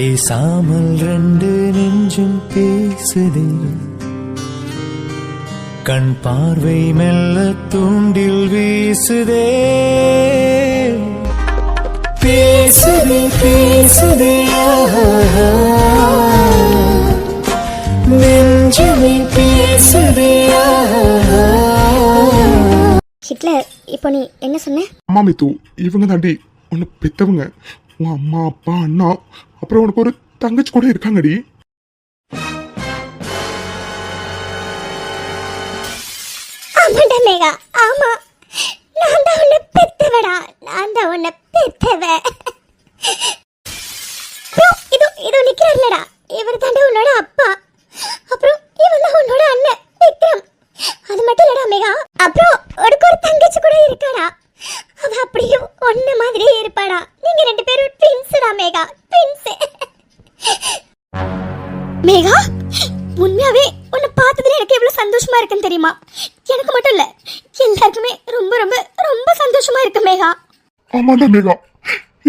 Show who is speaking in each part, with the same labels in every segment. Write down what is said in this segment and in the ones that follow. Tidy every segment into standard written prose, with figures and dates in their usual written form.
Speaker 1: பேசாமல் ரெண்டு நெஞ்சும் பேசுதே, கண் பார்வை மெல்ல தூண்டில் வீசுதே. பேசுதே பேசுதே நெஞ்சுமே பேசுதே.
Speaker 2: ஹிட்லர், இப்போ நீ என்ன சொன்ன?
Speaker 3: அம்மா மித்து, இவங்க தாண்டி உன்னை பெத்தவங்க. உன் அம்மா அப்பா அண்ணா அப்புறம் உனக்கு ஒரு தங்கச்சி கூட இருக்காங்கடி.
Speaker 2: ஆமாடா மேகா, ஆமா, நான் தான் உன்னை பெத்தவடா, நான் தான் உன்னை பெத்தவ. இது நிக்கிறல்லடா, இவர் தாண்டா உன்னோட அப்பா. அப்புறம் இவன் தான் உன்னோட அண்ணன் விக்ரம். அது மட்டும் இல்லடா மேகா, அப்புறம் உனக்கு ஒரு தங்கச்சி கூட இருக்காடா. அவ அப்படியும் ஒன்ன மாதிரியே இருப்பாடா. நீங்க ரெண்டு பேரும் ட்வின்ஸ்டா மேகா, ட்வின்ஸ். மேகா, உண்மையாவே உன்னை பார்த்ததுல எனக்கு எவ்வளவு சந்தோஷமா இருக்குன்னு தெரியுமா? எனக்கு மட்டும் இல்ல, எல்லாருக்குமே ரொம்ப ரொம்ப ரொம்ப சந்தோஷமா இருக்கு மேகா.
Speaker 3: ஆமாண்டா மேகா,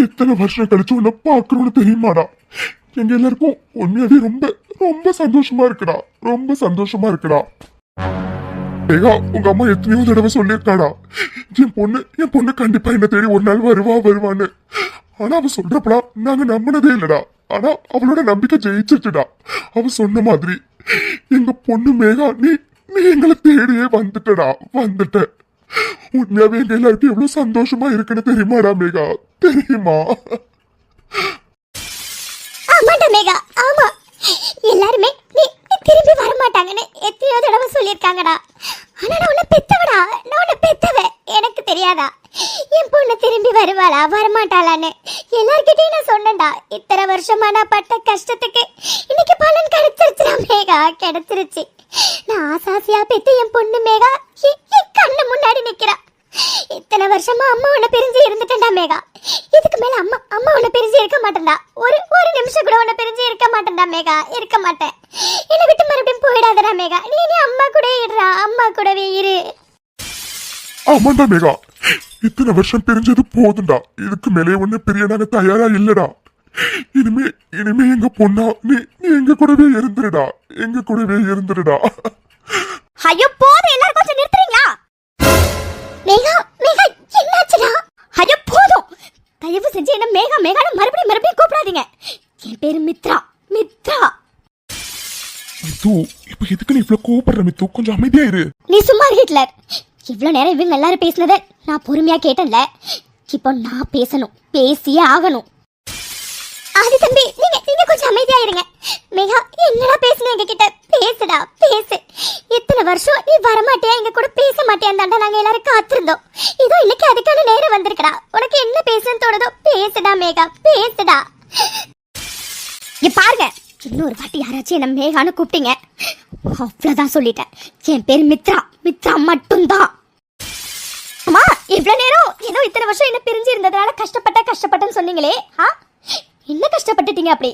Speaker 3: எத்தனை வருஷம் கழிச்சு உன்னை பாக்குறோன்னு தெரியுமாடா? எங்க எல்லாருக்கும் உண்மையாவே ரொம்ப ரொம்ப சந்தோஷமா இருக்குடா, ரொம்ப சந்தோஷமா இருக்குடா. மேகா, உங்க அம்மா எத்தனையோ தடவை சொல்லியிருக்காடா, என் பொண்ணு கண்டிப்பா என்ன தேடி ஒரு நாள் வருவான்னு. ஆனா அவ சொல்றப்படா நாங்க நம்பினதே இல்லடா. ஆனா அவளோட நம்பிக்கை ஜெயிச்சிருச்சுடா. அவ சொன்ன மாதிரி எங்க பொண்ணு மேகா, நீ எங்களை தேடியே வந்துட்டடா, வந்துட்ட. உண்மையாவே எங்க எல்லாருக்கும் எவ்வளவு சந்தோஷமா இருக்குன்னு தெரியுமாடா மேகா, தெரியுமா?
Speaker 2: ஆமாடா மேகா, ஆமா, எல்லாருமே நீ திரும்பி வரமாட்டாங்கன்னு எத்தனையோ தடவை சொல்லியிருக்காங்கடா. ஆனா நான் உன்னை பெத்தவடா, நான் உன்னை பெத்தவ. எனக்கு தெரியாதா என் பொண்ணு திரும்பி வருவாளா வரமாட்டாளான்னு? எல்லார்கிட்டையும் நான் சொன்னேன்டா. இத்தனை வருஷமா நான் பட்ட கஷ்டத்துக்கு இன்னைக்கு பலன் கிடைச்சிருச்சுடா மேகா, கிடைச்சிருச்சு. நான் ஆசாசியா பெத்த என் பொண்ணு மேகா என் கண்ணு முன்னாடி நிக்கிறா. இத்தனை வருஷமா அம்மா உன்னை பிரிஞ்சு இருந்துட்டேன்டா மேகா. இதுக்கு மேல அம்மா உன்னை பிரிஞ்சு இருக்க மாட்டேன்டா. ஒரு நிமிஷம் கூட உன்னை பிரிஞ்சு இருக்க மாட்டேன்டா மேகா, இருக்க மாட்டேன். என்னை விட்டு மறுபடியும் போயிடாதடா மேகா. நீ அம்மா கூட இருடா, அம்மா கூடவே இரு.
Speaker 3: ஆமாண்டா மேகா, இத்தனை வருஷம் பிரிஞ்சது போதுண்டா. இதுக்கு மேலே ஒண்ணு பிரிய நாங்க தயாரா இல்லடா. இனிமே எங்க பொண்ணா நீ எங்க கூடவே இருந்துருடா, எங்க கூடவே இருந்துருடா.
Speaker 2: ஐயோ போதும், எல்லாரும் கொஞ்சம் நிறுத்துறீங்களா? மேகா மேகா, என்னாச்சுடா? ஐயோ போதும், தயவு செஞ்சு என்ன மேகா மேகான்னு மறுபடியும் கூப்பிடாதீங்க. என் பேரு மித்ரா, மித்ரா.
Speaker 3: மித்து, இப்ப எதுக்கு நீ இவ்வளவு கோபப்படுற மித்து? கொஞ்சம் அமைதியா இரு.
Speaker 2: நீ சும்மா ஹிட்லர். இவ்வளவு நேரம் இவங்க எல்லாரும் பேசினதை நான் பொறுமையா கேட்டேன்ல, இப்போ நான் பேசணும், பேசியே ஆகணும். ஆதி தம்பி, நீங்க கொஞ்சம் அமைதியா இருங்க. மேகா, என்னடா பேசுன எங்க கிட்ட? பேசுடா, பேசு. இத்தனை வருஷம் நீ வரமாட்டியா, எங்க கூட பேச மாட்டியாந்தாண்டா நாங்க எல்லாரும் காத்திருந்தோம். இதோ இன்னைக்கு அதுக்கான நேரம் வந்திருக்கடா. உனக்கு என்ன பேசுன்னு தோணுதோ பேசுடா மேகா, பேசுடா. பாருங்க, இன்னொரு வாட்டி யாராச்சும் என்ன மேகான்னு கூப்பிட்டீங்க, அவ்வளவுதான் சொல்லிட்டேன். என் பேர் மித்ரா, மித்ரா மட்டும்தான். அம்மா, இவ்வளவு நேரம் ஏதோ இத்தனை வருஷம் என்ன பிரிஞ்சு இருந்ததுனால கஷ்டப்பட்டேன்னு சொன்னீங்களே, என்ன கஷ்டப்பட்டுட்டீங்க அப்படி?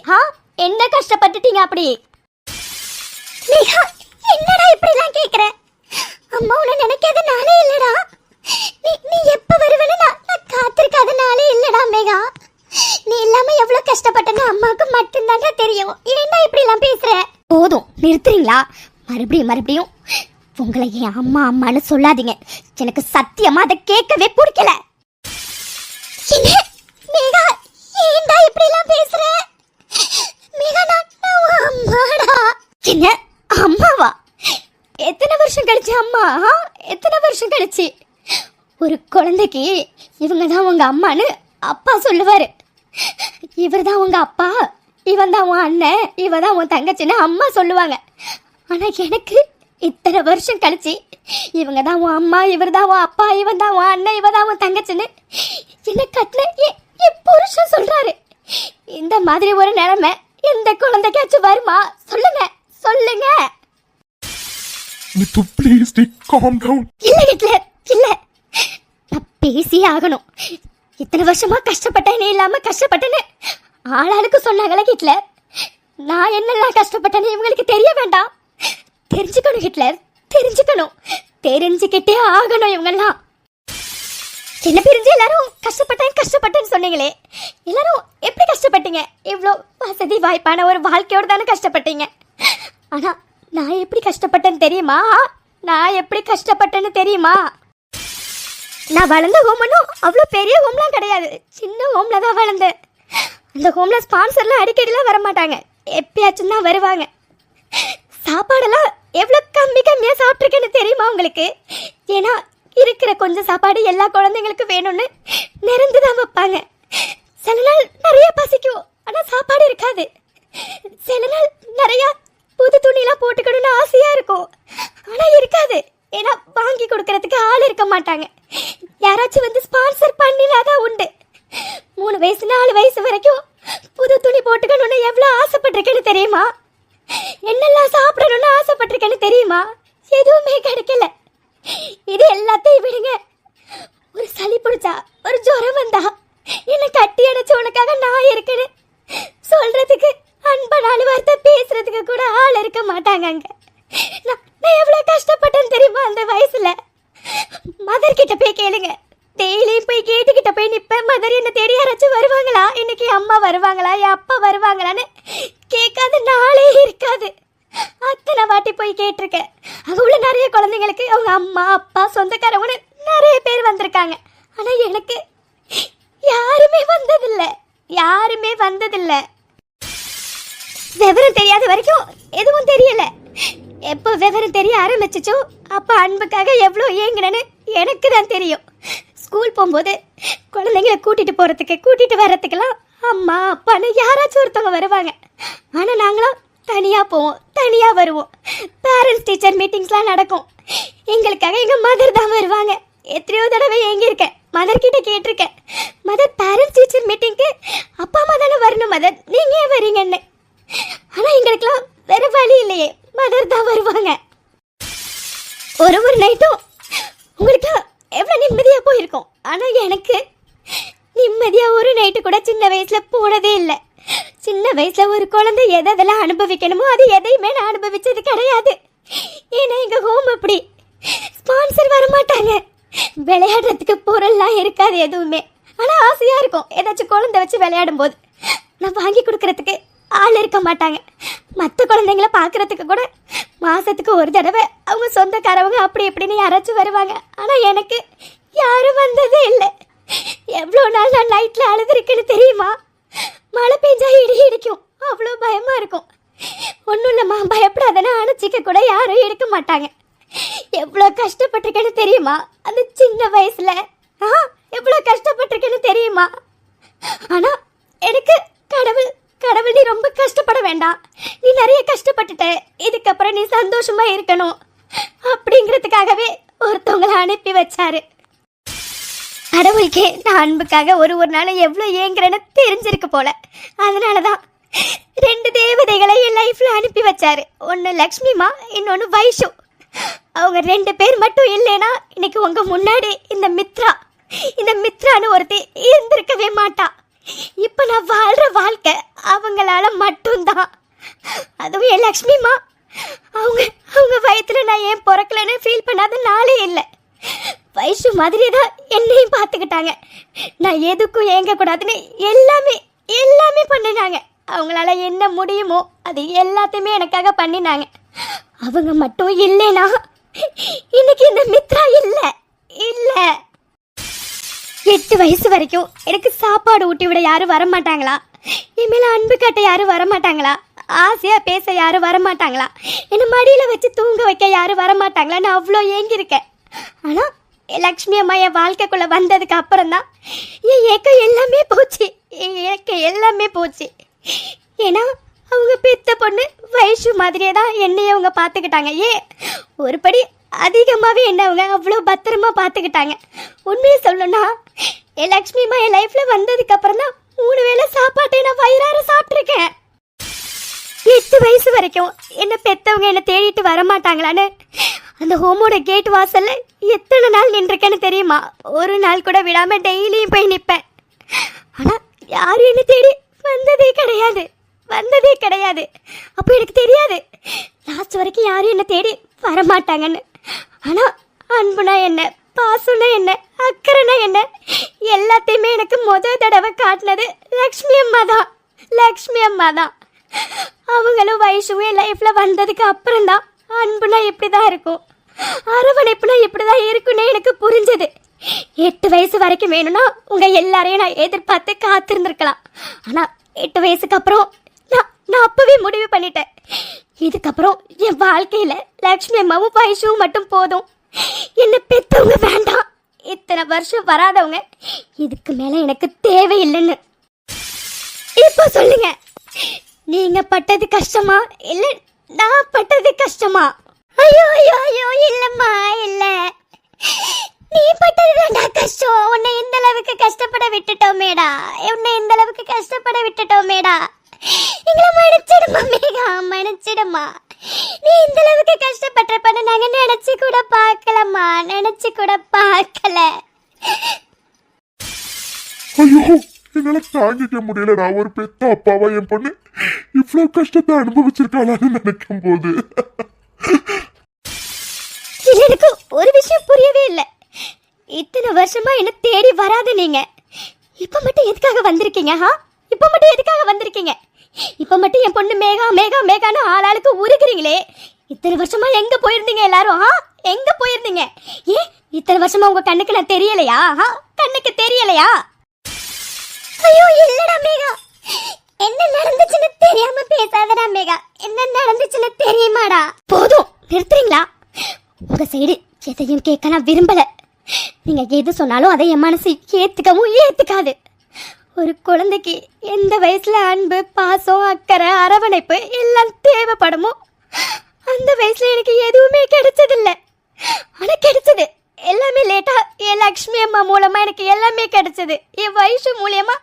Speaker 2: என்ன கஷ்டப்பட்டுட்டீங்க அப்படி? மேகா, என்னடா இப்படி எல்லாம் கேக்குற? அம்மா உன்னை நினைக்காத நாளே இல்லடா. நீ எப்ப வருவேன்னு நான் காத்திருக்காத நாளே இல்லடா மேகா. நீ இல்லாம எவ்வளவு கஷ்டப்பட்டேன்னு அம்மாவுக்கு மட்டும்தான்டா தெரியும். ஏன்டா இப்படி எல்லாம் பேசுற? போதும், நிறுத்துறீங்களா? மறுபடியும் உங்களை என் அம்மான்னு சொல்லாதீங்க. எனக்கு சத்தியமா அதை கேட்கவே பிடிக்கல. மேகா, ஏன்டா இப்படி எல்லாம் பேசுற? மேகா, நான் அம்மாடா. என்ன அம்மாவா? எத்தனை வருஷம் கழிச்சு அம்மா? எத்தனை வருஷம் கழிச்சு? ஒரு குழந்தைக்கு இவங்க தான் உங்க அம்மான்னு அப்பா சொல்லுவாரு. இவர் தான் உங்க அப்பா, இவன் தான் உன் அண்ணன், இவ தான் உன் தங்கச்சின்னு அம்மா சொல்லுவாங்க. ஆனா எனக்கு இத்தனை வருஷம் கழிச்சு இவங்க தான் உன் அம்மா, இவர் தான் உன் அப்பா, இவன் தான் உன் அண்ணன், இவ தான் உன் தங்கச்சின்னு என்ன கட்டின என் புருஷன் சொல்றாரு. இந்த மாதிரி ஒரு நிலைமை எந்த குழந்தைக்காச்சும் வருமா? சொல்லுங்க சொல்லுங்க.
Speaker 3: Mithu, please calm down.
Speaker 2: இல்ல ஹிட்லர், இல்ல, நான் பேசியே ஆகணும். இத்தனை வருஷமா கஷ்டப்பட்டேனே இல்லாம கஷ்டப்பட்டேன்னு ஆளாளுக்கு சொன்னாங்களே ஹிட்லர். நான் என்னெல்லாம் கஷ்டப்பட்டேன்னு இவங்களுக்கு தெரிய வேண்டாம். தெரிஞ்சுக்கணும் ஹிட்லர், தெரிஞ்சுக்கணும், தெரிஞ்சுக்கிட்டே ஆகணும் இவங்கெல்லாம். என்ன பிரிஞ்சு எல்லாரும் கஷ்டப்பட்டேன்னு சொன்னீங்களே, எல்லாரும் எப்படி கஷ்டப்பட்டீங்க? இவ்வளோ வசதி வாய்ப்பான ஒரு வாழ்க்கையோட தானே கஷ்டப்பட்டீங்க. ஆனா நான் எப்படி கஷ்டப்பட்டேன்னு தெரியுமா? நான் வளர்ந்த ஹோம் ஒன்றும் அவ்வளோ பெரிய ஹோம்லாம் கிடையாது, சின்ன ஹோம்ல தான் வளர்ந்தேன். அந்த ஹோம்ல ஸ்பான்சர்லாம் அடிக்கடிலாம் வரமாட்டாங்க, எப்பயாச்சும் தான் வருவாங்க. சாப்பாடெல்லாம் எவ்வளோ கம்மியாக சாப்பிட்ருக்கேன்னு தெரியுமா உங்களுக்கு? ஏன்னா இருக்கிற கொஞ்சம் சாப்பாடு எல்லா குழந்தைங்களுக்கும் வேணும்னு நிறந்து தான் வைப்பாங்க. சில நாள் நிறைய பசிக்கும், ஆனால் சாப்பாடு இருக்காது. சில நாள் நிறையா புது துணிலாம் போட்டுக்கணும்னு ஆசையாக இருக்கும், ஆனால் இருக்காது. ஏன்னா வாங்கி கொடுக்கறதுக்கு ஆள் இருக்க மாட்டாங்க. யாராச்சும் வந்து ஸ்பான்சர் பண்ணினாதான் உண்டு. 3 வயசு 4 வயசு வரைக்கும் புது துணி போட்டுக்கணும்னு எவ்வளோ ஆசைப்பட்டிருக்கேன்னு தெரியுமா? என்னெல்லாம் சாப்பிடணும்னு ஆசைப்பட்டிருக்கேன்னு தெரியுமா? எதுவுமே கிடைக்கல. இது எல்லாத்தையும் விடுங்க, ஒரு சளி பிடிச்சா, ஒரு ஜுரம் வந்தா என்னை கட்டி அணைச்சு உனக்காக நான் இருக்கேன்னு சொல்றதுக்கு, அன்பா 4 வார்த்தை பேசுறதுக்கு கூட ஆள் இருக்க மாட்டாங்க அங்க. நான் எவ்வளவு கஷ்டப்பட்டேன்னு தெரியுமா? அந்த வயசுல மதர் கிட்ட போய் கேளுங்க, டெய்லியும் போய் கேட்டுக்கிட்ட போய் நிப்பேன். மதர் என்ன தேடி யாராச்சும் வருவாங்களா, இன்னைக்கு அம்மா வருவாங்களா, என் அப்பா வருவாங்களான்னு கேட்காத நாளே இருக்காது. அத்தனை வாட்டி போய் கேட்டிருக்கேன். அங்கே உள்ள நிறைய குழந்தைங்களுக்கு அவங்க அம்மா அப்பா சொந்தக்காரவங்க நிறைய பேர் வந்திருக்காங்க. ஆனால் எனக்கு யாருமே வந்ததில்லை. விவரம் தெரியாத வரைக்கும் எதுவும் தெரியல. எப்போ விவரம் தெரிய ஆரம்பிச்சிச்சோ அப்போ அன்புக்காக எவ்வளோ ஏங்கினேன்னு எனக்கு தான் தெரியும். ஸ்கூல் போகும்போது குழந்தைங்களை கூட்டிட்டு வர்றதுக்கெல்லாம் அம்மா அப்பான்னு யாராச்சும் ஒருத்தவங்க வருவாங்க. ஆனால் நாங்களாம் தனியாக போவோம், தனியாக வருவோம். பேரண்ட்ஸ் டீச்சர் மீட்டிங்ஸ்லாம் நடக்கும், எங்களுக்காக எங்கள் மதர் தான் வருவாங்க. எத்தனையோ தடவை ஏங்கியிருக்கேன், மதர் கிட்ட கேட்டிருக்கேன், மதர் பேரண்ட்ஸ் டீச்சர் மீட்டிங்க்கு அப்பா அம்மா தானே வரணும் மதர், நீங்கள் ஏன் வரீங்கன்னு. ஆனால் எங்களுக்கெல்லாம் வேற வழி இல்லையே, மதர் தான் வருவாங்க. ஒரு நைட்டும் உங்களுக்கு எவ்வளோ நிம்மதியாக போயிருக்கோம். ஆனால் எனக்கு நிம்மதியாக ஒரு நைட்டு கூட சின்ன வயசில் போனதே இல்லை. சின்ன வயசுல ஒரு குழந்தை எதெல்லாம் அனுபவிக்கணுமோ அது எதையுமே நான் அனுபவிச்சது கிடையாது. ஏன்னா எங்க ஹோம் அப்படி ஸ்பான்சர் வரமாட்டாங்க, விளையாடுறதுக்கு பொருள்லாம் இருக்காது எதுவுமே. ஆனா ஆசையா இருக்கும், ஏதாச்சும் குழந்தை வச்சு விளையாடும் போது நான் வாங்கி கொடுக்கறதுக்கு ஆள் இருக்க மாட்டாங்க. மற்ற குழந்தைங்களை பார்க்கறதுக்கு கூட மாசத்துக்கு ஒரு தடவை அவங்க சொந்தக்காரவங்க அப்படி இப்படின்னு யாராச்சும் வருவாங்க. ஆனா எனக்கு யாரும் வந்ததே இல்லை. எவ்வளோ நாள் நான் நைட்ல அழுதுருக்குன்னு தெரியுமா? மழை பெஞ்சா இடி இடிக்கும், அவ்வளோ பயமா இருக்கும். ஒன்றும் இல்லைம்மா பயப்படாதனா அணைச்சிக்க கூட யாரும் எடுக்க மாட்டாங்க. எவ்வளோ கஷ்டப்பட்டிருக்கேன்னு தெரியுமா? அந்த சின்ன வயசுல எவ்வளோ கஷ்டப்பட்டிருக்கேன்னு தெரியுமா? ஆனா எனக்கு கடவுள் நீ ரொம்ப கஷ்டப்பட வேண்டாம், நீ நிறைய கஷ்டப்பட்டுட்ட, இதுக்கப்புறம் நீ சந்தோஷமா இருக்கணும் அப்படிங்கிறதுக்காகவே ஒருத்தவங்களை அனுப்பி வச்சாரு. கடவுளுக்கே நான் அன்புக்காக ஒரு நாள் எவ்வளோ ஏங்குறேன்னு தெரிஞ்சிருக்கு போல. அதனாலதான் 2 தேவதைகளை என் லைஃப்ல அனுப்பி வச்சாரு. ஒன்று லக்ஷ்மிமா, இன்னொன்று வைஷு. அவங்க 2 பேர் மட்டும் இல்லைன்னா இன்னைக்கு உங்க முன்னாடி இந்த மித்ரான்னு ஒருத்தி இருந்திருக்கவே மாட்டா. இப்ப நான் வாழ்ற வாழ்க்கை அவங்களால மட்டும்தான். அதுவும் என் லக்ஷ்மிமா, அவங்க வயத்துல நான் ஏன் பிறக்கலன்னு ஃபீல் பண்ணாத நாளே இல்லை. வைஷு மாதிரி தான் என்னையும் பார்த்துக்கிட்டாங்க. நான் எதுக்கும் ஏங்க கூடாதுன்னு எல்லாமே பண்ணினாங்க. அவங்களால என்ன முடியுமோ அது எல்லாத்தையுமே எனக்காக பண்ணினாங்க. அவங்க மட்டும் இல்லைனா இன்னைக்கு இந்த மித்ரா இல்லை. 8 வயசு வரைக்கும் எனக்கு சாப்பாடு ஊட்டி விட யாரும் வரமாட்டாங்களா? என் மேல அன்பு காட்ட யாரும் வரமாட்டாங்களா? ஆசையா பேச யாரும் வரமாட்டாங்களா? என்ன மடியில வச்சு தூங்க வைக்க யாரும் வரமாட்டாங்களா? நான் அவ்வளோ ஏங்கியிருக்கேன். ஆனா லக்ஷ்மி அம்மா என் வாழ்க்கைக்குள்ள வந்ததுக்கு அப்புறம் தான் என் ஏக்கம் எல்லாமே போச்சு. ஏன்னா அவங்க பெத்த பொண்ணு வைஷு மாதிரியே தான் என்னைய அவங்க பார்த்துக்கிட்டாங்க. ஒரு படி அதிகமாகவே என்ன அவங்க அவ்வளோ பத்திரமா பார்த்துக்கிட்டாங்க. உண்மையை சொல்லணும்னா என் லக்ஷ்மி அம்மா என் லைஃப்ல வந்ததுக்கு அப்புறம் தான் 3 வேளை சாப்பாட்டை நான் வயிறார சாப்பிட்ருக்கேன். 8 வயசு வரைக்கும் என்ன பெத்தவங்க என்ன தேடிட்டு வரமாட்டாங்களான்னு அந்த ஹோமோட கேட் வாசல்ல எத்தனை நாள் நின்றுருக்கேன்னு தெரியுமா? ஒரு நாள் கூட விடாம டெய்லியும் போய் நிற்பேன். ஆனா யாரும் என்ன தேடி வந்ததே கிடையாது. அப்போ எனக்கு தெரியாது லாஸ்ட் வரைக்கும் யாரும் என்ன தேடி வரமாட்டாங்கன்னு. ஆனா அன்புனா என்ன, பாசம்னா என்ன, அக்கறைனா என்ன, எல்லாத்தையுமே எனக்கு தடவை காட்டினது லக்ஷ்மி அம்மா தான். லக்ஷ்மி அம்மா தான். அவங்களும் வயசும் என் லைஃப்ல வந்ததுக்கு அப்புறம் தான் அன்புனா இப்படிதான் இருக்கும், அரவணைப்புனா இப்படிதான் இருக்குன்னு எனக்கு புரிஞ்சது. 8 வயசு வரைக்கும் வேணும்னா உங்க எல்லாரையும் நான் எதிர்பார்த்து காத்திருந்திருக்கலாம். ஆனா 8 வயசுக்கு அப்புறம் நான் அப்பவே முடிவு பண்ணிட்டேன், இதுக்கப்புறம் என் வாழ்க்கையில லக்ஷ்மி அம்மாவும் வயசும் மட்டும் போதும், என்ன பெத்தவங்க வேண்டாம், இத்தனை வருஷம் வராதவங்க இதுக்கு மேல எனக்கு தேவையில்லைன்னு. இப்போ சொல்லுங்க, நீங்க பட்டது கஷ்டமா இல்ல நான் பட்டது கஷ்டமா? ஐயோ ஐயோ ஐயோ, இல்லம்மா இல்ல, நீ பட்டது தான்டா கஷ்டம். உன்னை இந்த அளவுக்கு கஷ்டப்பட விட்டுட்டோமேடா, உன்னை இந்த அளவுக்கு கஷ்டப்பட விட்டுட்டோமேடா. எங்களை மன்னிச்சிடுமா மேகா, மன்னிச்சிடுமா. நீ இந்த அளவுக்கு கஷ்டப்பட்டிருப்பன்னு நாங்க நினைச்சு கூட பார்க்கலம்மா, நினைச்சு கூட பார்க்கல.
Speaker 3: ஐயோ, என்னால தாங்கிக்க முடியலடா. ஒரு பெத்த அப்பாவா என் பொண்ணு இவ்வளவு கஷ்டத்தை அனுபவிச்சிருக்காளான்னு நினைக்கும் போது
Speaker 2: எனக்கு ஒரு விஷயம் புரியவே இல்லை. இத்தனை வருஷமா என்ன தேடி வராது நீங்க, இப்ப மட்டும் எதுக்காக வந்திருக்கீங்க? இப்ப மட்டும் எதுக்காக வந்திருக்கீங்க? இப்ப மட்டும் என் பொண்ணு மேகா மேகா மேகான்னு ஆளாளுக்கு உருகுறீங்களே. இத்தனை வருஷமா எங்க போயிருந்தீங்க எல்லாரும்? எங்க போயிருந்தீங்க? ஏன் இத்தனை வருஷமா உங்க கண்ணுக்கு நான் தெரியலையா? கண்ணுக்கு தெரியலையா? ஐயோ இல்லடா மேகா, என்ன நடந்துச்சுன்னு தெரியாம பேசாதடா மேகா, என்ன நடந்துச்சுன்னு தெரியுமாடா? போதும், நிறுத்துறீங்களா? உங்க சைடு எதையும் கேட்க நான் விரும்பல. நீங்க எது சொன்னாலும் அதை என் மனசு ஏத்துக்கவும் ஏத்துக்காது. ஒரு குழந்தைக்கு எந்த வயசுல அன்பு, பாசம், அக்கறை, அரவணைப்பு எல்லாம் தேவைப்படுமோ அந்த வயசுல எனக்கு எதுவுமே கிடைச்சதில்லை. ஆனா கிடைச்சது எல்லாமே லேட்டா. என் லக்ஷ்மி அம்மா மூலமா எனக்கு எல்லாமே கிடைச்சது, என் வயசு மூலியமா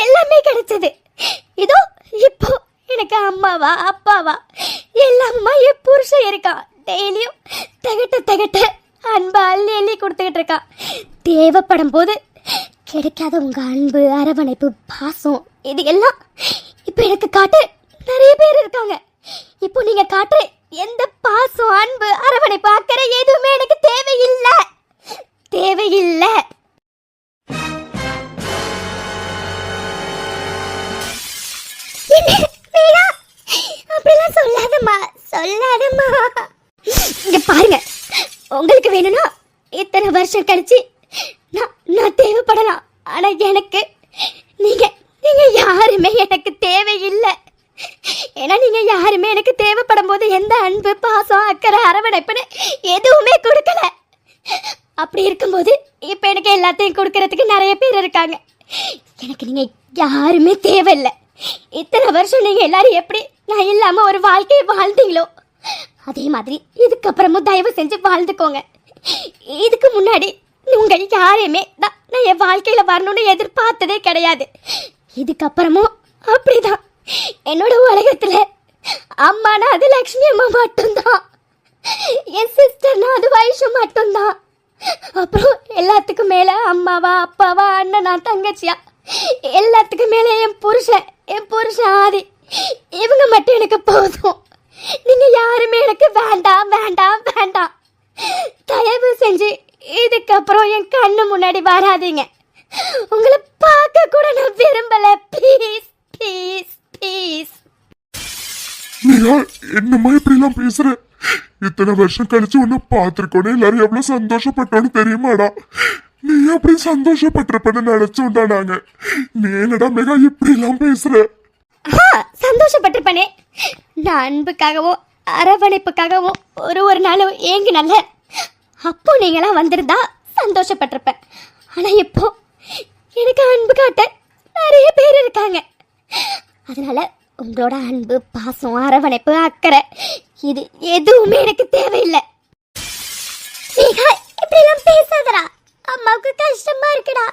Speaker 2: எல்லாமே கிடைச்சது. இதோ இப்போ எனக்கு அம்மாவா அப்பாவா எல்லாமா என் புருஷன் இருக்கான். டெய்லியும் தகட்ட அன்பு அள்ளி அள்ளி கொடுத்துக்கிட்டு இருக்கான். தேவைப்படும் போது கிடைக்காத உங்க அன்பு, அரவணைப்பு, பாசம் இது எல்லாம் இப்போ எனக்கு காட்ட நிறைய பேர் இருக்காங்க. இப்போ நீங்க காட்டுற எந்த பாசம், அன்பு, அரவணைப்பு, அக்கறை எதுவுமே எனக்கு தேவையில்லை, தேவையில்லை. அப்படிலாம் சொல்லாதம்மா, சொல்லாதம்மா. இங்க பாருங்க, உங்களுக்கு வேணும்னா இத்தனை வருஷம் கழிச்சு நான் தேவைப்படலாம். ஆனா எனக்கு நீங்க யாருமே எனக்கு தேவையில்லை. ஏன்னா நீங்க யாருமே எனக்கு தேவைப்படும் போது எந்த அன்பு, பாசம், அக்கறை, அரவணைப்புன்னு எதுவுமே கொடுக்கல. அப்படி இருக்கும்போது இப்ப எனக்கு எல்லாத்தையும் கொடுக்கறதுக்கு நிறைய பேர் இருக்காங்க. எனக்கு நீங்க யாருமே தேவையில்லை. இத்தனை வருஷம் நீங்க எல்லாரும் எப்படி நான் இல்லாம ஒரு வாழ்க்கையை வாழ்ந்தீங்களோ அதே மாதிரி இதுக்கப்புறமும் தயவு செஞ்சு வாழ்ந்துக்கோங்க. இதுக்கு முன்னாடி உங்க யாரையுமே நான் என் வாழ்க்கையில வரணும்னு எதிர்பார்த்ததே கிடையாது. இதுக்கப்புறமும் அப்படிதான். என்னோட உலகத்துல அம்மானா அது லக்ஷ்மி அம்மா மட்டும்தான், என் சிஸ்டர்னா அது வயசு மட்டும்தான். அப்புறம் எல்லாத்துக்கும் மேல அம்மாவா அப்பாவா அண்ணனா தங்கச்சியா எல்லாத்துக்கும் மேல என் புருஷன் ஆதி, இவங்க மட்டும் எனக்கு போதும். நீங்க யாருமே எனக்கு வேண்டாம் வேண்டாம் வேண்டாம். தயவு செஞ்சு இதுக்கப்புறம் என் கண்ணு முன்னாடி வராதீங்க. உங்களை பார்க்க கூட நான் விரும்பல. Please please please.
Speaker 3: நீயா என்னம்மா இப்படி எல்லாம் பேசுற? இத்தனை வருஷம் கழிச்சு உன்னை பார்த்திருக்கோன்னு எல்லாரும் எவ்வளவு சந்தோஷப்பட்டோன்னு தெரியுமாடா? நீ அப்படி சந்தோஷப்பட்டிருப்பன்னு நினைச்சோம்டா நாங்க. நீ என்னடா மெகா இப்படி எல்லாம் பேசுற?
Speaker 2: சந்தோஷப்பட்டிருப்பனே. நான் அன்புக்காகவும் அரவணைப்புக்காகவும் ஒரு நாளும் ஏங்கினல்ல, அப்போ நீங்களாம் வந்திருந்தா சந்தோஷப்பட்டிருப்பேன். ஆனா இப்போ எனக்கு அன்பு காட்ட நிறைய பேர் இருக்காங்க. அதனால உங்களோட அன்பு, பாசம், அரவணைப்பு, அக்கறை இது எதுவுமே எனக்கு தேவையில்லை. இப்படிலாம் பேசாதடா, அம்மாவுக்கு கஷ்டமா இருக்குடா.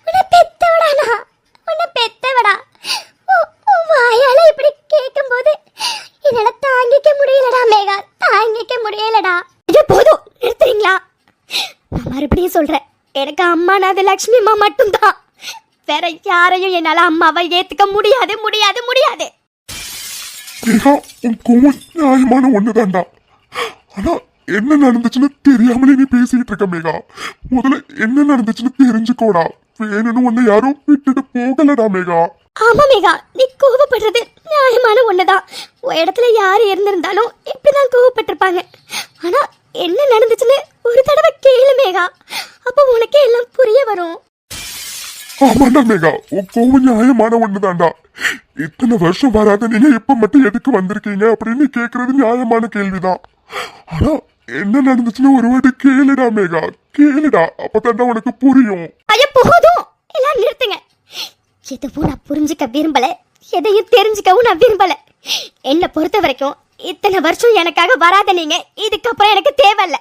Speaker 2: உன்னை பெத்தவடானா, உன்னை பெத்தவடா. வாயால இப்படி கேட்கும்போது என்னால தாங்கிக்க முடியலடா மேகா, தாங்கிக்க முடியலடா. இது போதும், நிறுத்துறீங்களா? நான் மறுபடியும் சொல்றேன், எனக்கு அம்மானா அது லக்ஷ்மி அம்மா மட்டும்தான். வேற யாரையும் என்னால அம்மாவை ஏத்துக்க முடியாது முடியாது முடியாது.
Speaker 3: உன் கோவம் நியாயமான ஒண்ணுதான்டா. ஆனா என்ன நடந்துச்சுன்னு தெரியாமலே நீ பேசிக்கிட்டு இருக்க மேகா. முதல்ல என்ன நடந்துச்சுன்னு தெரிஞ்சுக்கோடா. வேணும்னு உன்னை யாரும் விட்டுட்டு போகலடா மேகா.
Speaker 2: ஆமா மேகா, நீ கோவப்படுறது நியாயமான ஒண்ணுதான். ஒரு இடத்துல யாரு இருந்திருந்தாலும் இப்படிதான் கோவப்பட்டிருப்பாங்க. ஆனா என்ன நடந்துச்சுன்னு ஒரு தடவை கேளு மேகா, அப்ப உனக்கே எல்லாம் புரிய வரும்.
Speaker 3: ஆமாண்டா மேகா, உன் கோவம் நியாயமான ஒண்ணுதான்டா. இத்தனை வருஷம் வராத நீங்க இப்ப மட்டும் எதுக்கு வந்திருக்கீங்க அப்படின்னு கேக்குறது நியாயமான கேள்விதான். ஆனா என்ன நடந்துச்சுன்னு ஒரு வாட்டி கேளுடா மேகா, கேளுடா. அப்பதான்டா உனக்கு புரியும்.
Speaker 2: ஐயோ போதும், எல்லாம் நிறுத்துங்க. எதுவும் நான் புரிஞ்சுக்க விரும்பல, எதையும் தெரிஞ்சுக்கவும் நான் விரும்பல. என்னை பொறுத்த வரைக்கும் இத்தனை வருஷம் எனக்காக வராத நீங்க இதுக்கப்புறம் எனக்கு தேவையில்ல,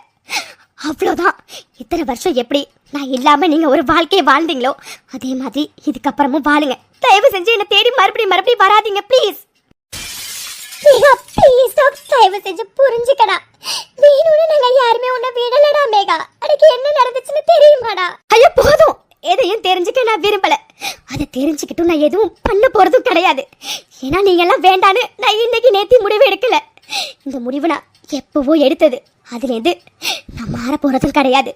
Speaker 2: அவ்வளோதான். இத்தனை வருஷம் எப்படி நான் இல்லாம நீங்க ஒரு வாழ்க்கையை வாழ்ந்தீங்களோ அதே மாதிரி இதுக்கப்புறமும் வாழுங்க. தயவு செஞ்சு என்ன தேடி மறுபடியும் வராதீங்க ப்ளீஸ். மேகா ப்ளீஸ் தயவு செஞ்சு புரிஞ்சுக்கடா. வேணும்னு நாங்க யாருமே உன்னை விடலடா மேகா. அதுக்கு என்ன நடந்துச்சுன்னு தெரியுமாடா? ஐயோ போதும், எதையும் தெரிஞ்சுக்க நான் விரும்பல. அதை தெரிஞ்சுக்கிட்டும் நான் எதுவும் பண்ண போறதும் கிடையாது. ஏன்னா நீங்க எல்லாம் வேண்டான்னு நான் இன்னைக்கு நேத்தி முடிவு எடுக்கல. இந்த முடிவு நான் எப்பவோ எடுத்தது. அதுலேருந்து நான் மாற போறதும் கிடையாது.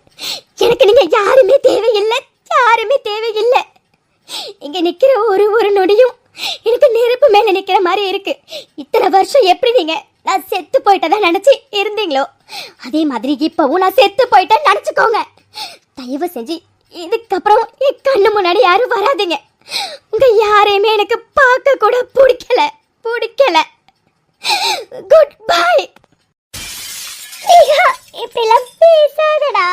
Speaker 2: எனக்கு நீங்க யாருமே தேவையில்லை, யாருமே தேவையில்லை. இங்க நிக்கிற ஒரு நொடியும் எனக்கு நெருப்பு மேல நிக்கிற மாதிரி இருக்கு. இத்தனை வருஷம் எப்படி நீங்க நான் செத்து போயிட்டதா நினைச்சு இருந்தீங்களோ அதே மாதிரி இப்பவும் நான் செத்து போயிட்டேன்னு நினைச்சுக்கோங்க. தயவு செஞ்சு இதுக்கப்புறம் என் கண்ணு முன்னாடி யாரும் வராதீங்க. உங்க யாரையுமே எனக்கு பார்க்க கூட பிடிக்கல. Good bye. இப்படிலாம் பேசாதடா.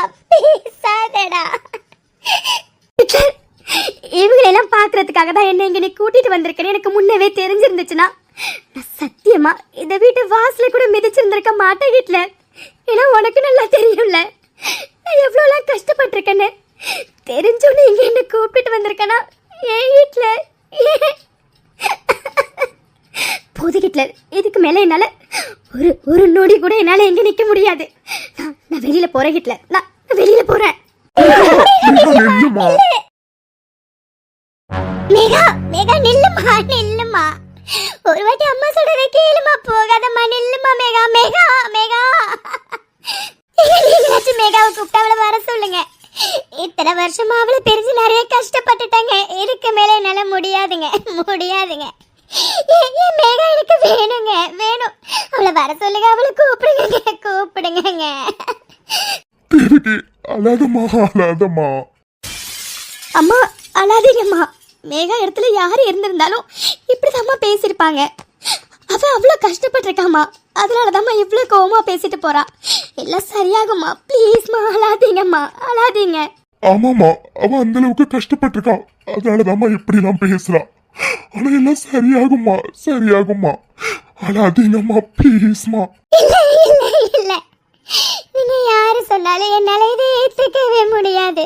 Speaker 2: இவங்களெல்லாம் பார்க்கறதுக்காக தான் என்ன இங்க நீ கூட்டிட்டு வந்திருக்கேன்னு எனக்கு முன்னவே தெரிஞ்சிருந்துச்சுன்னா நான் சத்தியமா இந்த வீட்டு வாசல கூட மிதிச்சிருந்திருக்க மாட்டேன் ஹிட்லர். ஏன்னா உனக்கு நல்லா தெரியும்ல நான் எவ்வளோலாம் கஷ்டப்பட்டிருக்கேன்னு. தெரிஞ்சும் நீங்க என்ன கூப்பிட்டு வந்திருக்கனா ஏன் ஹிட்லர்? போது ஹிட்லர், இதுக்கு மேல என்னால ஒரு நொடி கூட என்னால எங்க நிக்க முடியாது. நான் வெளியில போறேன் ஹிட்லர், நான் வெளியில போறேன். மேகா மேகா நில்லுமா. ஒரு வாட்டி அம்மா சொல்றதை கேளுமா, போகாதம்மா, நில்லுமா மேகா. நீங்களாச்சும் மேகாவை கூப்பிட்டு அவளை வர சொல்லுங்க. இத்தனை வருஷமா அவளை பிரிஞ்சு நிறைய கஷ்டப்பட்டுட்டாங்க. இதுக்கு மேல என்னால முடியாதுங்க. ஏன் மேகா எனக்கு வேணும். அவளை வர சொல்லுங்க, அவளை கூப்பிடுங்க.
Speaker 3: அழாதம்மா.
Speaker 2: அம்மா அழாதீங்கம்மா. மேகா இடத்துல யாரு இருந்திருந்தாலும் இப்படிதாம்மா பேசியிருப்பாங்க. அவ அவ்வளோ கஷ்டப்பட்டிருக்காமா, அதனாலதாம்மா இவ்வளோ கோவமா பேசிட்டு போறா. எல்லாம் சரியாகுமா, ப்ளீஸ்மா, அழாதீங்க.
Speaker 3: ஆமாமா, அவ அந்த அளவுக்கு கஷ்டப்பட்டிருக்கா, அதனாலதாம்மா இப்படிலாம் பேசுறா. ஆனா எல்லாம் சரியாகுமா. அழாதீங்கம்மா ப்ளீஸ்மா.
Speaker 2: இல்ல நீங்க யாரு சொன்னாலும் என்னால இதை ஏற்றுக்கவே முடியாது.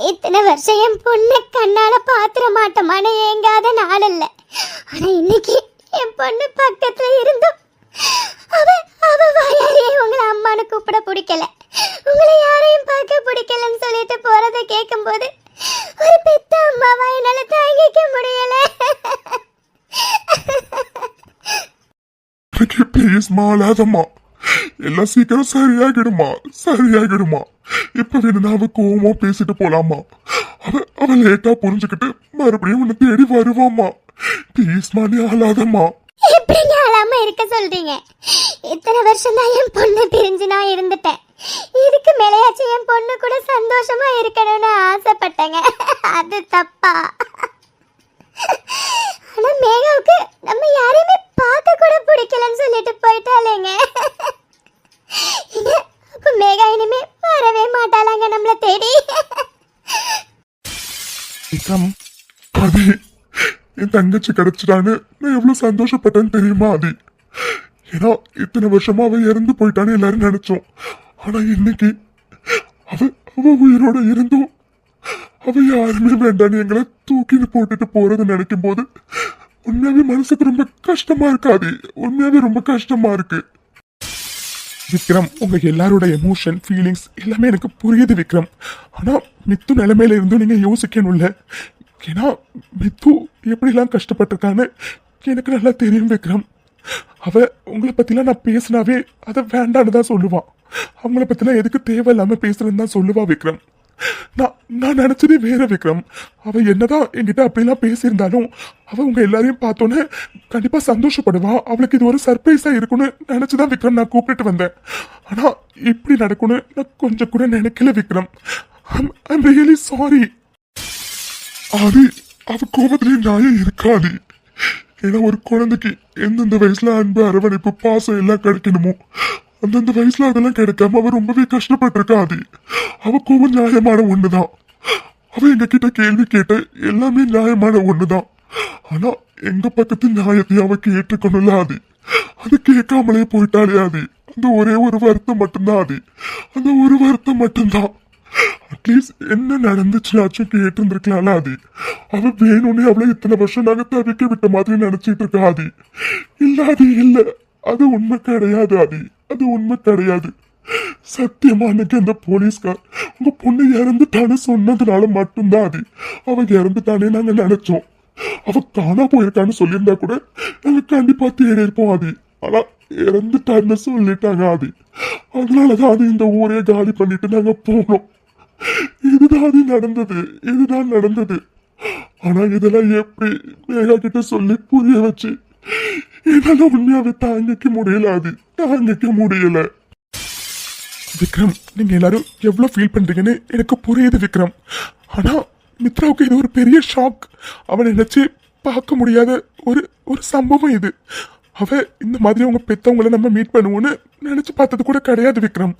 Speaker 2: இத்தனை வருஷம் என் பொண்ணு கண்ணால பாத்திர மாட்டோமான ஏங்காத நாள் இல்ல. ஆனா இன்னைக்கு என் பொண்ணு பக்கத்துல இருந்தும் அவ வாயாரியே உங்களை அம்மானு கூப்பிட பிடிக்கல, உங்களை யாரையும் பார்க்க பிடிக்கலன்னு சொல்லிட்டு போறதை கேட்கும் போது ஒரு பெத்த அம்மாவா என்னால தாங்கிக்க முடியல.
Speaker 3: ப்ளீஸ்மா அழாதம்மா. எல்லாம் சீக்கிரம் சரியாகிடுமா. இப்ப வேணும்னா அவ கோவமா பேசிட்டு போலாமா. அவ லேட்டா புரிஞ்சுக்கிட்டு மறுபடியும் உன்னை தேடி வருவாமா. ப்ளீஸ்மா நீ அழாதம்மா.
Speaker 2: எப்படிங்க அழாம இருக்க சொல்றீங்க? இத்தனை வருஷம் தான் என் பொண்ணு பிரிஞ்சு நான் இருந்துட்டேன். இதுக்கு மேலேயாச்சும் என் பொண்ணு கூட சந்தோஷமா இருக்கணும்னு ஆசைப்பட்டேங்க. அது தப்பா? ஆனா மேகாவுக்கு நம்ம யாரையுமே பார்க்க கூட பிடிக்கலன்னு சொல்லிட்டு போயிட்டாலேங்க. அப்ப மேகா இனிமே வரவே மாட்டாளாங்க நம்மள தேடி.
Speaker 3: அது என் தங்கச்சி கிடைச்சிட்டான்னு நான் எவ்வளவு சந்தோஷப்பட்டேன்னு தெரியுமா? அது ஏன்னா இத்தனை வருஷமா அவ இறந்து போயிட்டான்னு எல்லாரும் நினைச்சோம். ஆனா இன்னைக்கு அவ உயிரோட இருந்தும் அவ யாருமே வேண்டான்னு எங்களை தூக்கிட்டு போட்டுட்டு போறதை நினைக்கும் போது உண்மையாவே மனசுக்கு ரொம்ப கஷ்டமா இருக்காது. உண்மையாவே ரொம்ப கஷ்டமா இருக்கு. விக்ரம், உங்க எல்லாரோட எமோஷன் ஃபீலிங்ஸ் எல்லாமே எனக்கு புரியுது விக்ரம். ஆனா மித்து நிலைமையில இருந்தும் நீங்க யோசிக்கணும்ல. ஏன்னா மித்து எப்படிலாம் கஷ்டப்பட்டிருக்கான்னு எனக்கு நல்லா தெரியும் விக்ரம். அவ உங்களை பத்திலாம் நான் பேசினாவே அதை வேண்டான்னு தான் சொல்லுவான். அவங்கள பத்திலாம் எதுக்கு தேவையில்லாம பேசுறேன்னு தான் சொல்லுவா விக்ரம். நான் நினைச்சதே வேற விக்ரம். அவ என்னதான் என்கிட்ட அப்படிலாம் பேசியிருந்தாலும் அவ உங்க எல்லாரையும் பார்த்தோன்னே கண்டிப்பா சந்தோஷப்படுவா. அவளுக்கு இது ஒரு சர்ப்ரைஸா இருக்கும்னு நினைச்சுதான் விக்ரம் நான் கூப்பிட்டு வந்தேன். ஆனா இப்படி நடக்கும்னு நான் கொஞ்சம் கூட நினைக்கல Vikram. I'm really sorry. Aadhi, அவ கோபத்திலே நியாயம் இருக்காது. ஏன்னா ஒரு குழந்தைக்கு எந்தெந்த வயசுல அன்பு, அரவணைப்பு, பாசம் எல்லாம் கிடைக்கணுமோ அந்தந்த வயசுல அதெல்லாம் கிடைக்காம அவ ரொம்பவே கஷ்டப்பட்டிருக்காது. அவ கோபம் நியாயமான ஒண்ணுதான். அவ எங்க கிட்ட கேள்வி கேட்ட எல்லாமே நியாயமான ஒண்ணுதான். ஆனா எங்க பக்கத்து நியாயத்தை அவ கேட்டுக்கணும்ல ஆதி. அது கேட்காமலே போயிட்டாலே ஆதி. அந்த ஒரே ஒரு வருத்தம் மட்டும்தான் ஆதி. அந்த ஒரு வருத்தம் மட்டும்தான். அட்லீஸ்ட் என்ன நடந்துச்சுனாச்சும் கேட்டு இருந்திருக்கலாம்ல ஆதி. அவ வேணும்னே அவளை இத்தனை வருஷம் நாங்க தவிக்க விட்ட மாதிரி நினைச்சிட்டு இருக்கா ஆதி. இல்ல ஆதி, இல்ல, அது உண்மை கிடையாது ஆதி. அது உண்மை கிடையாது. சத்தியமா அன்னைக்கு அந்த போலீஸ்கார் உங்க பொண்ணு இறந்துட்டான்னு சொன்னதுனால மட்டும்தான் ஆதி. அவ இறந்துட்டானே நாங்க நினைச்சோம். அவ காணா போயிருக்கான்னு சொல்லியிருந்தா கூட நாங்க கண்டிப்பா தேடி இருப்போம் ஆதி. ஆனா இறந்துட்டான்னு சொல்லிட்டாங்க ஆதி. அதனாலதான் அது இந்த ஊரே காலி பண்ணிட்டு நாங்க போனோம். இதுதான் அது நடந்தது. இதுதான் நடந்தது. ஆனா இதெல்லாம் எப்படி மேகா கிட்ட சொல்லி புரிய வச்சு என்னால உண்மையாவே தாங்கிக்க முடியல ஆதி. தாங்கிக்க முடியல. விக்ரம், நீங்க எல்லாரும் எவ்வளவு ஃபீல் பண்றீங்கன்னு எனக்கு புரியுது விக்ரம். ஆனா மித்ராவுக்கு இது ஒரு பெரிய ஷாக். அவனை நினைச்சு பார்க்க முடியாத ஒரு ஒரு சம்பவம் இது. அவ இந்த மாதிரி அவங்க பெத்தவங்களை நம்ம மீட் பண்ணுவோன்னு நினைச்சு பார்த்தது கூட கிடையாது விக்ரம்.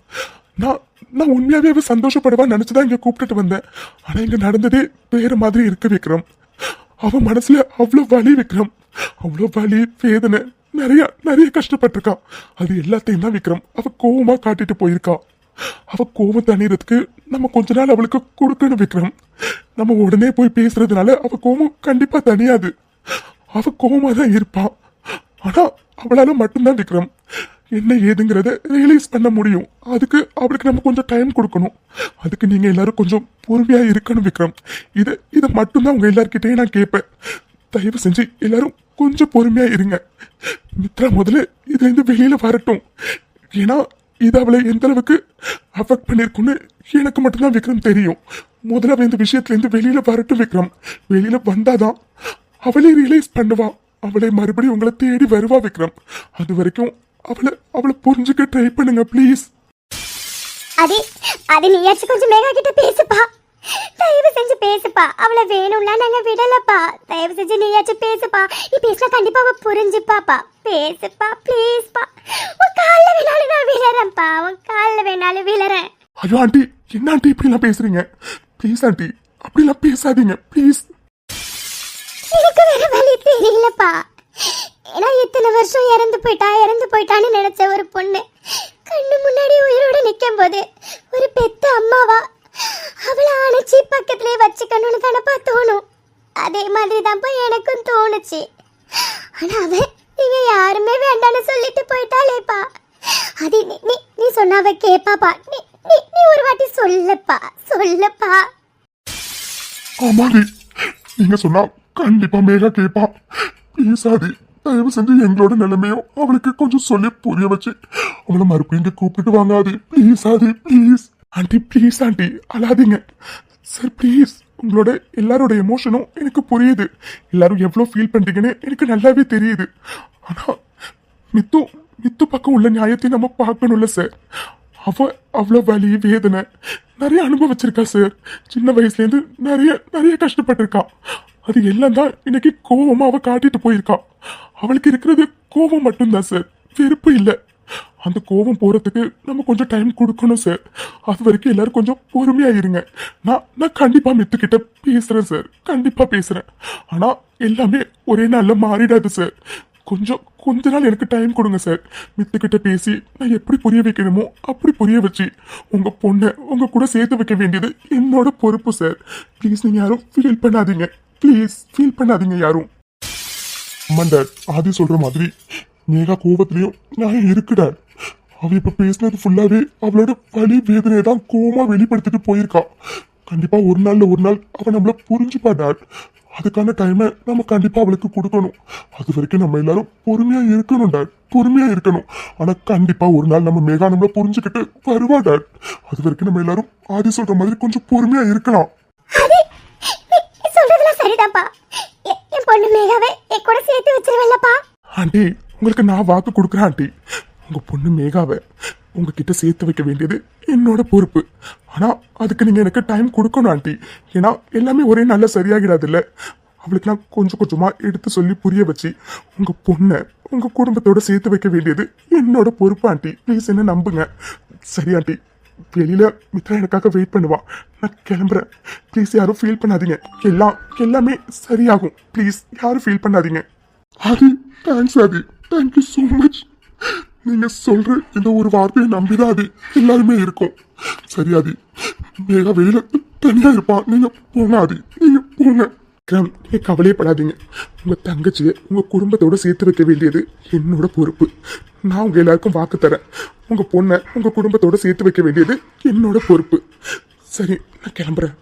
Speaker 3: நான் உண்மையாவே அவ சந்தோஷப்படுவான்னு நினைச்சுதான் இங்க கூப்பிட்டுட்டு வந்தேன். ஆனா இங்க நடந்ததே வேற மாதிரி இருக்கு விக்ரம். அவ மனசுல அவ்வளவு வலி விக்ரம். அவ்வளவு வலி, வேதனை, நிறைய நிறைய கஷ்டப்பட்டிருக்கா. அது எல்லாத்தையும் தான் விக்ரம் அவ கோவமா காட்டிட்டு போயிருக்கா. அவ கோவம் தணிறதுக்கு நம்ம கொஞ்ச நாள் அவளுக்கு கொடுக்கணும் விக்ரம். நம்ம உடனே போய் பேசுறதுனால அவ கோவம் கண்டிப்பா தனியாது. அவ கோவமா தான் இருப்பா. ஆனா அவளால மட்டும்தான் விக்ரம் என்ன ஏதுங்கிறத ரியலைஸ் பண்ண முடியும். அதுக்கு அவளுக்கு நம்ம கொஞ்சம் டைம் கொடுக்கணும். அதுக்கு நீங்க எல்லாரும் கொஞ்சம் பொறுமையா இருக்கணும் விக்ரம். இதை மட்டும்தான் உங்க எல்லார்கிட்டையும் நான் கேட்பேன். தயவு செஞ்சு எல்லாரும் கொஞ்சம் பொறுமையா இருங்க. மித்ரா முதல்ல இதுல இருந்து வெளியில வரட்டும். ஏன்னா இது அவளை எந்த அளவுக்கு அஃபெக்ட் பண்ணிருக்குன்னு எனக்கு மட்டும்தான் விக்ரம் தெரியும். முதல்ல அவ இந்த விஷயத்துல இருந்து வெளியில வரட்டும் விக்ரம். வெளியில வந்தாதான் அவளே ரியலைஸ் பண்ணுவா. அவளை மறுபடியும் உங்களை தேடி வருவா விக்ரம். அது வரைக்கும் அவளை புரிஞ்சுக்க ட்ரை பண்ணுங்க ப்ளீஸ்.
Speaker 2: அது நீயாச்சும் கொஞ்சம் மேகா கிட்ட பேசுப்பா. தயவு செஞ்சு பேசுப்பா. அவளை வேணும்னா நாங்க விடலப்பா. தயவு செஞ்சு நீயாச்சும் பேசுப்பா. நீ பேசினா கண்டிப்பா அவ புரிஞ்சுப்பாப்பா. பேசுப்பா ப்ளீஸ்ப்பா. உன் காலில் வேணாலும் நான் விழறேன்ப்பா. உன் காலில் வேணாலும் விழறேன்.
Speaker 3: ஐயோ ஆண்டி, என்ன ஆண்டி இப்படிலாம் பேசுறீங்க? ப்ளீஸ் ஆண்டி, அப்படிலாம் பேசாதீங்க ப்ளீஸ்.
Speaker 2: எனக்கு வேற வழி தெரியலப்பா. ஏன்னா இத்தனை வருஷம் இறந்து போயிட்டான்னு நினைச்ச ஒரு பொண்ணு கண்ணு முன்னாடி உயிரோட நிற்கும் போது ஒரு பெத்த அம்மாவா அவளை அணைச்சி பக்கத்துலேயே வச்சுக்கணும்னு தானப்பா தோணும். அதே மாதிரி தான்ப்பா எனக்கும் தோணுச்சு. ஆனா அவன் நீங்க யாருமே வேண்டான்னு சொல்லிட்டு போயிட்டாலேப்பா. அது நீ சொன்னாவ கேப்பாப்பா. நீ ஒரு வாட்டி சொல்லப்பா.
Speaker 3: ஆமாடி, நீங்க சொன்னா கண்டிப்பா மேகா கேப்பா. ப்ளீஸ் ஆதி, தயவு செஞ்சு எங்களோட நிலைமையும் அவளுக்கு கொஞ்சம் சொல்லி புரிய வச்சு அவளை மறுபடியும் இங்க கூப்பிட்டு வாங்க Aadhi. Please Aadhi, please. Aunty please aunty, அழாதீங்க சார் ப்ளீஸ். உங்களோட எல்லாரோட எமோஷனும் எனக்கு புரியுது. எல்லாரும் எவ்வளோ ஃபீல் பண்றீங்கன்னு எனக்கு நல்லாவே தெரியுது. ஆனா மித்து பக்கம் உள்ள நியாயத்தை நம்ம பார்க்கணும்ல சார். அவ்வளோ வலி, வேதனை நிறைய அனுபவிச்சிருக்கா சார். சின்ன வயசுலேருந்து நிறைய கஷ்டப்பட்டிருக்கா. அது எல்லாம் தான் இன்னைக்கு கோவமா அவ காட்டிட்டு போயிருக்கா. அவளுக்கு இருக்கிறது கோவம் மட்டும்தான் சார், வெறுப்பு இல்லை. அந்த கோவம் போறதுக்கு நம்ம கொஞ்சம் டைம் கொடுக்கணும் சார். அது வரைக்கும் எல்லாரும் கொஞ்சம் பொறுமையா இருங்க. நான் கண்டிப்பா மித்துக்கிட்ட பேசுறேன் சார், கண்டிப்பா பேசுறேன். ஆனா எல்லாமே ஒரே நாள்ல மாறிடாது சார். கொஞ்ச நாள் எனக்கு டைம் கொடுங்க சார். மித்துக்கிட்ட பேசி நான் எப்படி புரிய வைக்கணுமோ அப்படி புரிய வச்சு உங்க பொண்ணை உங்க கூட சேர்த்து வைக்க வேண்டியது என்னோட பொறுப்பு சார். ப்ளீஸ் நீங்க யாரும் ஃபீல் பண்ணாதீங்க. ப்ளீஸ் ஃபீல் பண்ணாதீங்க யாரும். மண்டர் ஆதி சொல்ற மாதிரி மேகா கோபத்திலையும் நான் இருக்குடா. அவ இப்ப பேசினது ஃபுல்லாவே அவளோட வலி வேதனையை தான் கோவமா வெளிப்படுத்திட்டு போயிருக்கா. கண்டிப்பா ஒரு நாள் அவ நம்மள புரிஞ்சுப்பாடா. அதுக்கான டைமை நம்ம கண்டிப்பா அவளுக்கு கொடுக்கணும். அது வரைக்கும் நம்ம எல்லாரும் பொறுமையா இருக்கணும் டாட். பொறுமையா இருக்கணும். ஆனா கண்டிப்பா ஒரு நாள் நம்ம மேகா நம்மள புரிஞ்சுக்கிட்டு வருவா டாட். அது வரைக்கும் நம்ம எல்லாரும் ஆதி சொல்ற மாதிரி கொஞ்சம் பொறுமையா இருக்கலாம்.
Speaker 2: அது நீ சொல்றதெல்லாம் சரிதான்ப்பா. என் பொண்ணு மேகாவை என் கூட சேர்த்து வச்சிருவேல்லப்பா.
Speaker 3: ஆண்டி, உங்களுக்கு நான் வாக்கு கொடுக்குறேன் ஆண்டி. உங்க பொண்ணு மேகாவை உங்ககிட்ட சேர்த்து வைக்க வேண்டியது என்னோட பொறுப்பு. ஆனா அதுக்கு நீங்க எனக்கு டைம் கொடுக்கணும் ஆண்டி. ஏன்னா எல்லாமே ஒரே நாள்ல சரியாகிடாது இல்ல. அவளுக்கு நான் கொஞ்சம் கொஞ்சமா எடுத்து சொல்லி புரிய வச்சு உங்க பொண்ணை உங்க குடும்பத்தோட சேர்த்து வைக்க வேண்டியது என்னோட பொறுப்பு ஆண்டி. ப்ளீஸ் என்ன நம்புங்க. சரி ஆண்டி, வெளியில மித்ரா எனக்காக வெயிட் பண்ணுவா. நான் கிளம்புறேன். ப்ளீஸ் யாரும் ஃபீல் பண்ணாதீங்க. எல்லாமே சரியாகும். ப்ளீஸ் யாரும் ஃபீல் பண்ணாதீங்க. Aadhi, thanks Aadhi. Thank you so much. நீங்க சொல்ற இந்த ஒரு வார்த்தையை நம்பிதான் அது எல்லாருமே இருக்கும். சரி ஆதி, மேகா வெளியில தனியா இருப்பான். நீங்க போங்க ஆதி, நீங்க போங்க. நீங்க கவலையப்படாதீங்க. உங்க தங்கச்சியை உங்க குடும்பத்தோட சேர்த்து வைக்க வேண்டியது என்னோட பொறுப்பு. நான் உங்க எல்லாருக்கும் வாக்கு தரேன். உங்க பொண்ணை உங்க குடும்பத்தோட சேர்த்து வைக்க வேண்டியது என்னோட பொறுப்பு. சரி, நான் கிளம்புறேன்.